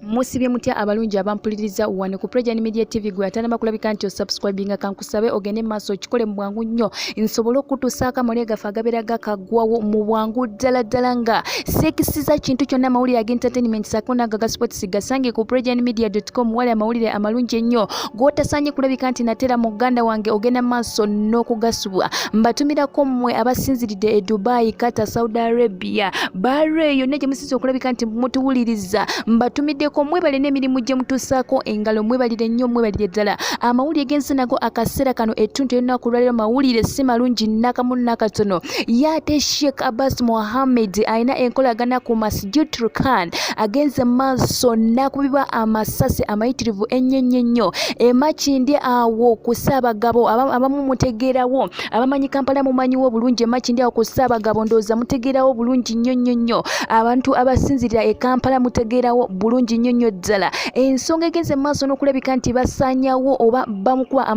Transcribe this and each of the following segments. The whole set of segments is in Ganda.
Musibye mutya abalungi abampuliriza wano ku Prejani Media TV gwe atanaba kulabika nti subscribinga kankusabe ogende maaso okikole mu bwangu nnyo nsobole okutuusaako amawulire gaffe agabeera gakagwawo mu bwangu ddala nga sekisiza kintu kyonna amawulire ag'entertainment ssaako n'aga sports gasange ku PrejaniMedia.com wali amawulire amalungi ennyo g'otasaanye kulabika nti natera muganda wange ogenda maaso n'okugasubwa mbatumirako mmwe abasinziridde e Dubai, Qatar, Saudi Arabia, Bahrain yonna gye musinza okulabika nti mutuwuliriza mbatumidde ko mwebale n'emirimu gye mutuusaako engalo mwebalire nnyo mwebalire ddala amawulire genze nago akaseera kano ettuntu y'ennaku lwaliro mawulire si malungi n'akamu n'akatono yate Sheikh Abas Muhammed ayina enkolagana ku Masjid Tulcani agenze maaso n'akubibwa amasasi amayitirivu ennyo e Makindye awo ku Ssabagabo abamu mutegeerawo abamanyi Kampala mumanyiwo bulungi e Makindye awo ku Ssabagabo ndowooza mutegeerawo bulungi nnyo abantu abasinzirira e Kampala mutegeerawo bulungi nnyo ddala ensonga egenze maaso n'okulabika nti basaanyawo oba bamukuba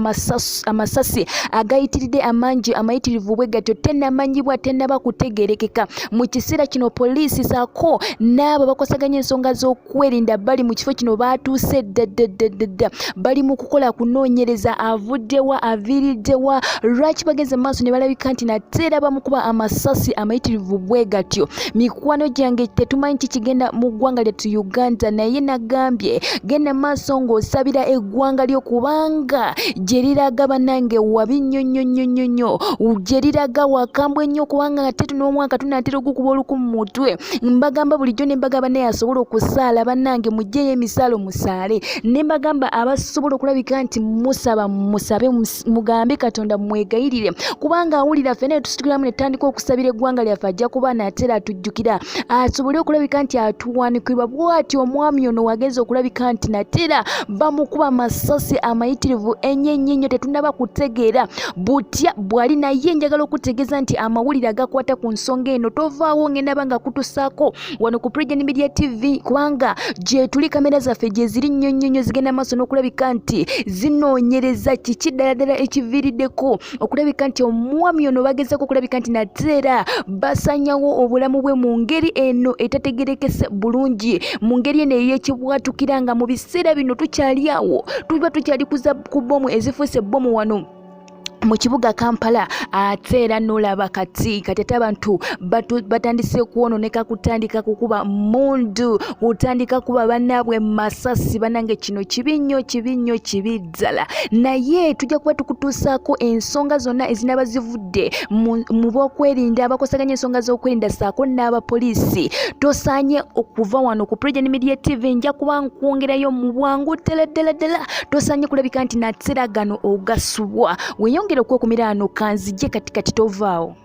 amasasi agayitiridde amangi amayitirivu bwe gatyo tennamanyibwa tennaba kutegeerekeka mu kiseera kino poliisi saako n'abo bakosaganya ensonga z'okwerinda bali mu kifo kino baatuuse ddadda bali mu kukola kunoonyereza avuddewa aviiriddewa lwaki bagenze maaso ne balabika nti nateera bamukuba amasasi amayitirivu bwe gatyo mikwano gyange tetumanyi kikigenda mu ggwanga lyattu Uganda naye nagambye genda maaso ng'osabira eggwanga lyo kubanga gye liraga bannange wabi nnyo gye liraga wakambwe nnyo kubanga ate n'omwaka tunaatera okukuba oluku mu mutwe mbagamba bulijjo ne mbagamba naye asobola okusaala bannange mugyeyo emisaalo musaale ne mbagamba abasobola okulabika nti musabe mugambe Katonda mwegayirire kubanga awulira ffenna tusitukiramu ne tutandika okusabira eggwanga lyaffe ajja kuba naatera atujjukira asobole okulabika nti atuwanikibwa bw'atyo omwami ono wagenza okulabika nti natera bamukuba amasasi amayitirivu ennyo tetunaba kutegeera butya bwali naye njagala okutegeeza nti amawulire agakwata ku nsonga eno tovaawo ngenda banga kutusaako wano ku Prejani Media TV kubanga gye tuli kamera zaffe gye ziri nnyo zigenda maaso n'okulabika nti zinoonyereza kiki ddala ekiviiriddeko okulabika nti omwami ono bagezaako okulabika nti natera basanyawo obulamu bwe mu ngeri eno etategerekese bulungi mu ngeri eno ey'ekibwatukira nga mu biseera bino tukyali awo tuba tukyali kuza ku bbomu ezifuuse bbomu wano mu kibuga Kampala ate era n'olaba kati ate abantu batandise kwononeka kutandika kukuba mundu kutandika kuba bannaabwe masasi banange kino kibi nnyo ddala naye tujja kuba tukutuusaako ensonga zonna ezinaba zivudde mu b'okwerinda abakosaganya ensonga z'okwerinda saako n'abapoliisi tosaanye okuva wano ku Prejani Media TV nja kuba nkwongerayo mu bwangu ddala tosaanye kulabika nti natsera gano ogasubwa ngera okwokumira ano kanzije kati tovaawo.